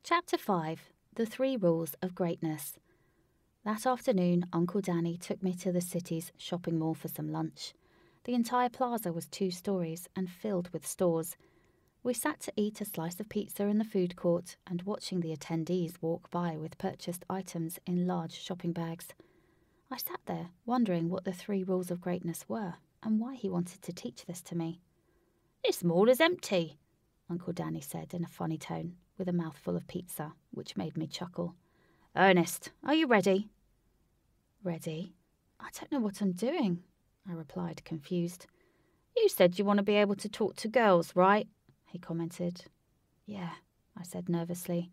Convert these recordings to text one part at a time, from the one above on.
Chapter 5. The 3 Rules of Greatness. That afternoon, Uncle Danny took me to the city's shopping mall for some lunch. The entire plaza was 2 stories and filled with stores. We sat to eat a slice of pizza in the food court and watching the attendees walk by with purchased items in large shopping bags. I sat there, wondering what the 3 rules of greatness were and why he wanted to teach this to me. "This mall is empty," Uncle Danny said in a funny tone, with a mouthful of pizza, which made me chuckle. "Ernest, are you ready?" "Ready? I don't know what I'm doing," I replied, confused. "You said you want to be able to talk to girls, right?" he commented. "Yeah," I said nervously.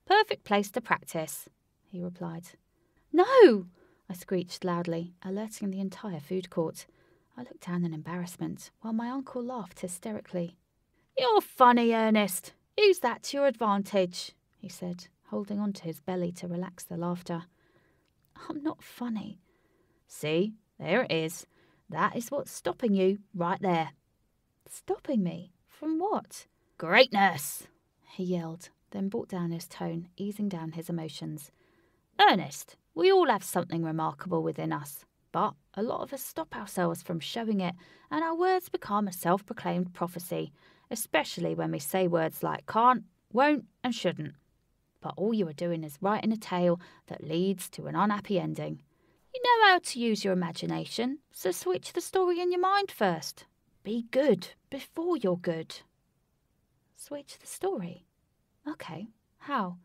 "Perfect place to practice," he replied. "No!" I screeched loudly, alerting the entire food court. I looked down in embarrassment, while my uncle laughed hysterically. "You're funny, Ernest. Use that to your advantage," he said, holding onto his belly to relax the laughter. "I'm not funny." "See, there it is. That is what's stopping you, right there." "Stopping me? From what?" "Greatness!" he yelled, then brought down his tone, easing down his emotions. "Ernest, we all have something remarkable within us, but a lot of us stop ourselves from showing it, and our words become a self-proclaimed prophecy, especially when we say words like can't, won't, and shouldn't. But all you are doing is writing a tale that leads to an unhappy ending. You know how to use your imagination, so switch the story in your mind first. Be good before you're good." "Switch the story? Okay, how?"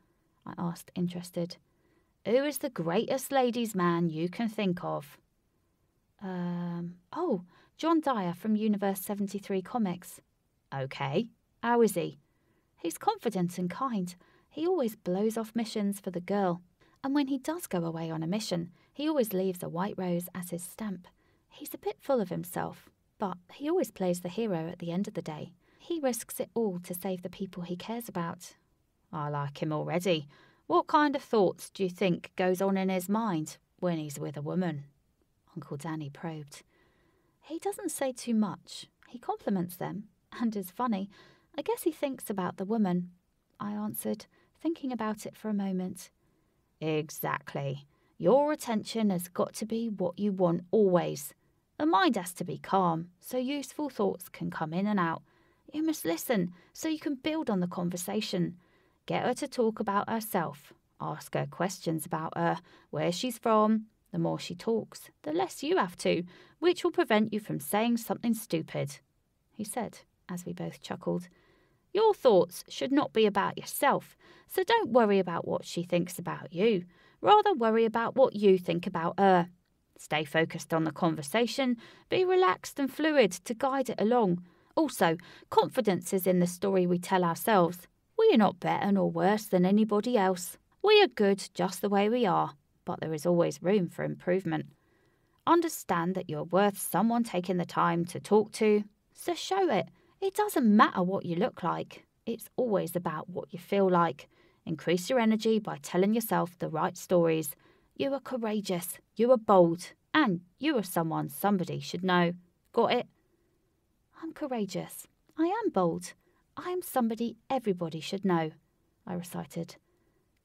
I asked, interested. "Who is the greatest ladies' man you can think of?" Oh, John Dyer from Universe 73 Comics." "Okay, how is he?" "He's confident and kind. He always blows off missions for the girl. And when he does go away on a mission, he always leaves a white rose as his stamp. He's a bit full of himself, but he always plays the hero at the end of the day. He risks it all to save the people he cares about." "I like him already. What kind of thoughts do you think goes on in his mind when he's with a woman?" Uncle Danny probed. "He doesn't say too much. He compliments them, and is funny. I guess he thinks about the woman," I answered, thinking about it for a moment. "Exactly. Your attention has got to be what you want always. The mind has to be calm, so useful thoughts can come in and out. You must listen, so you can build on the conversation. Get her to talk about herself. Ask her questions about her, where she's from. The more she talks, the less you have to, which will prevent you from saying something stupid," he said, as we both chuckled. "Your thoughts should not be about yourself, so don't worry about what she thinks about you. Rather worry about what you think about her. Stay focused on the conversation, be relaxed and fluid to guide it along. Also, confidence is in the story we tell ourselves. We are not better nor worse than anybody else. We are good just the way we are, but there is always room for improvement. Understand that you're worth someone taking the time to talk to, so show it. It doesn't matter what you look like. It's always about what you feel like. Increase your energy by telling yourself the right stories. You are courageous, you are bold, and you are someone somebody should know. Got it?" "I'm courageous. I am bold. I am somebody everybody should know," I recited.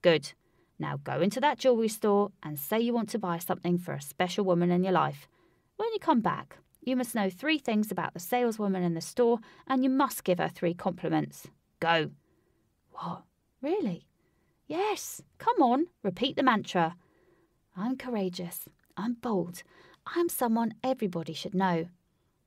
"Good. Now go into that jewellery store and say you want to buy something for a special woman in your life. When you come back, you must know 3 things about the saleswoman in the store, and you must give her 3 compliments. Go." "What? Really?" "Yes. Come on, repeat the mantra. I'm courageous. I'm bold. I'm someone everybody should know."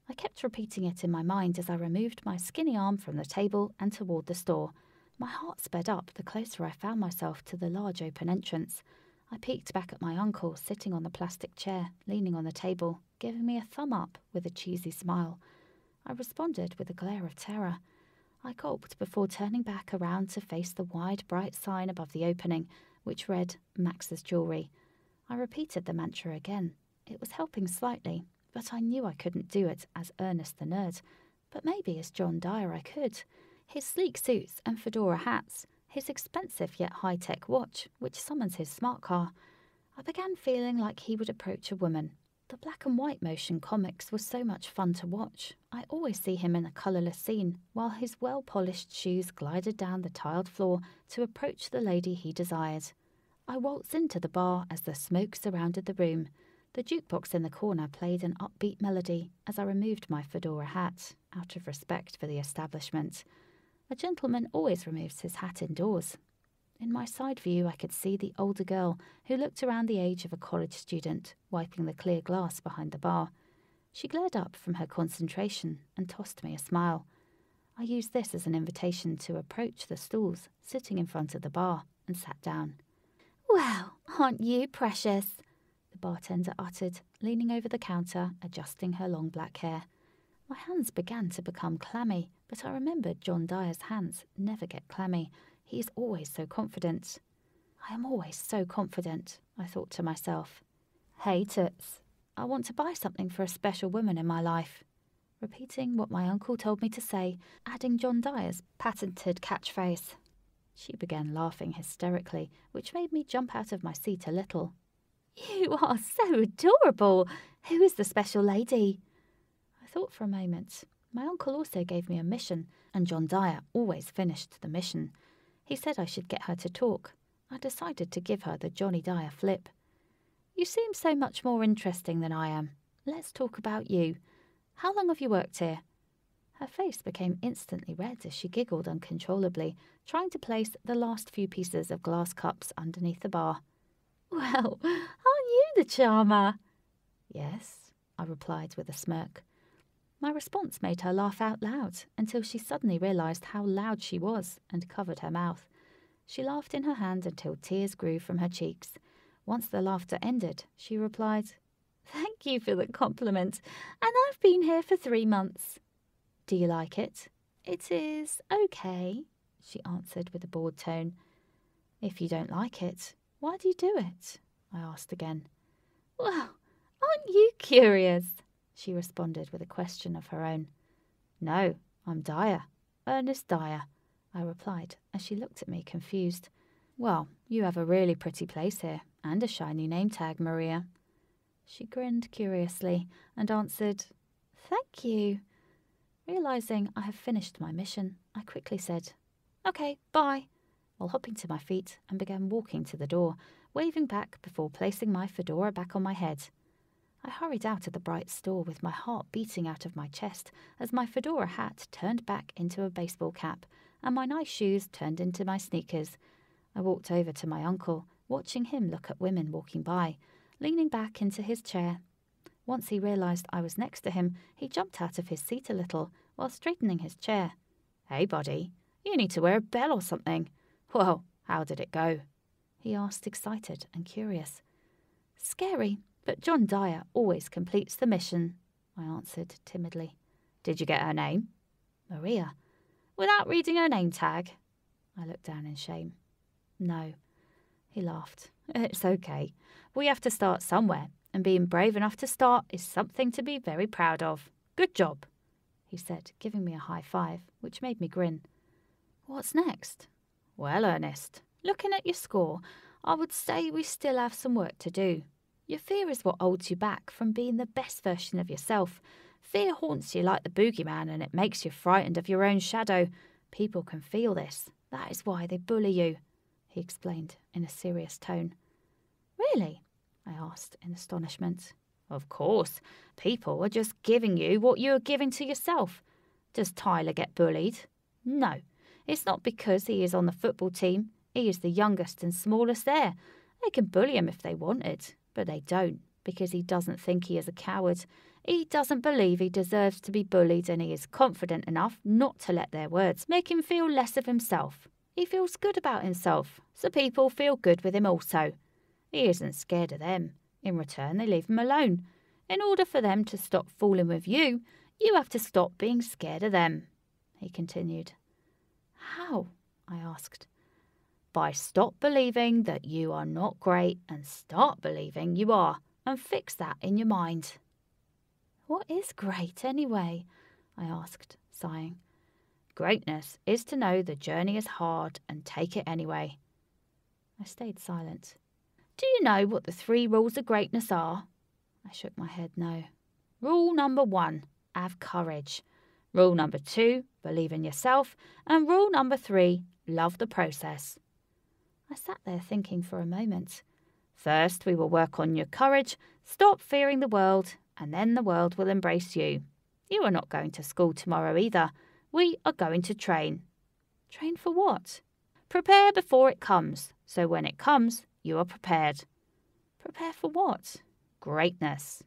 I kept repeating it in my mind as I removed my skinny arm from the table and toward the store. My heart sped up the closer I found myself to the large open entrance. I peeked back at my uncle sitting on the plastic chair, leaning on the table, giving me a thumb up with a cheesy smile. I responded with a glare of terror. I gulped before turning back around to face the wide, bright sign above the opening, which read Max's Jewellery. I repeated the mantra again. It was helping slightly, but I knew I couldn't do it as Ernest the nerd. But maybe as John Dyer I could. His sleek suits and fedora hats, his expensive yet high-tech watch, which summons his smart car. I began feeling like he would approach a woman. The black and white motion comics were so much fun to watch. I always see him in a colourless scene, while his well-polished shoes glided down the tiled floor to approach the lady he desired. I waltzed into the bar as the smoke surrounded the room. The jukebox in the corner played an upbeat melody as I removed my fedora hat, out of respect for the establishment. A gentleman always removes his hat indoors. In my side view, I could see the older girl, who looked around the age of a college student, wiping the clear glass behind the bar. She glared up from her concentration and tossed me a smile. I used this as an invitation to approach the stools sitting in front of the bar and sat down. "Well, aren't you precious?" the bartender uttered, leaning over the counter, adjusting her long black hair. My hands began to become clammy, but I remembered John Dyer's hands never get clammy. He is always so confident. I am always so confident, I thought to myself. "Hey, Toots, I want to buy something for a special woman in my life." Repeating what my uncle told me to say, adding John Dyer's patented catchphrase. She began laughing hysterically, which made me jump out of my seat a little. "You are so adorable! Who is the special lady?" I thought for a moment. My uncle also gave me a mission, and John Dyer always finished the mission. He said I should get her to talk. I decided to give her the Johnny Dyer flip. "You seem so much more interesting than I am. Let's talk about you. How long have you worked here?" Her face became instantly red as she giggled uncontrollably, trying to place the last few pieces of glass cups underneath the bar. "Well, aren't you the charmer?" "Yes," I replied with a smirk. My response made her laugh out loud until she suddenly realised how loud she was and covered her mouth. She laughed in her hand until tears grew from her cheeks. Once the laughter ended, she replied, "Thank you for the compliment, and I've been here for 3 months. Do you like it?" "It is okay," she answered with a bored tone. "If you don't like it, why do you do it?" I asked again. "Well, aren't you curious?" she responded with a question of her own. "No, I'm Dyer, Ernest Dyer," I replied as she looked at me confused. "Well, you have a really pretty place here, and a shiny name tag, Maria." She grinned curiously and answered, "Thank you." Realising I have finished my mission, I quickly said, "Okay, bye," while hopping to my feet and began walking to the door, waving back before placing my fedora back on my head. I hurried out of the bright store with my heart beating out of my chest as my fedora hat turned back into a baseball cap and my nice shoes turned into my sneakers. I walked over to my uncle, watching him look at women walking by, leaning back into his chair. Once he realised I was next to him, he jumped out of his seat a little while straightening his chair. "Hey, buddy, you need to wear a bell or something. Well, how did it go?" he asked, excited and curious. "Scary, but John Dyer always completes the mission," I answered timidly. "Did you get her name?" "Maria." "Without reading her name tag?" I looked down in shame. "No." He laughed. "It's okay. We have to start somewhere, and being brave enough to start is something to be very proud of. Good job," he said, giving me a high five, which made me grin. "What's next?" "Well, Ernest, looking at your score, I would say we still have some work to do. Your fear is what holds you back from being the best version of yourself. Fear haunts you like the boogeyman, and it makes you frightened of your own shadow. People can feel this. That is why they bully you," he explained in a serious tone. "Really?" I asked in astonishment. "Of course. People are just giving you what you are giving to yourself. Does Tyler get bullied? No. It's not because he is on the football team. He is the youngest and smallest there. They can bully him if they wanted, but they don't, because he doesn't think he is a coward. He doesn't believe he deserves to be bullied, and he is confident enough not to let their words make him feel less of himself. He feels good about himself, so people feel good with him also. He isn't scared of them. In return, they leave him alone. In order for them to stop fooling with you, you have to stop being scared of them," he continued. "How?" I asked. "By stop believing that you are not great and start believing you are, and fix that in your mind." "What is great, anyway?" I asked, sighing. "Greatness is to know the journey is hard and take it anyway." I stayed silent. "Do you know what the 3 rules of greatness are?" I shook my head no. Rule number 1, have courage. Rule number 2, believe in yourself. And rule number 3, love the process. I sat there thinking for a moment. First, we will work on your courage, stop fearing the world, and then the world will embrace you. You are not going to school tomorrow either. We are going to train. Train for what? Prepare before it comes, so when it comes, you are prepared. Prepare for what? Greatness.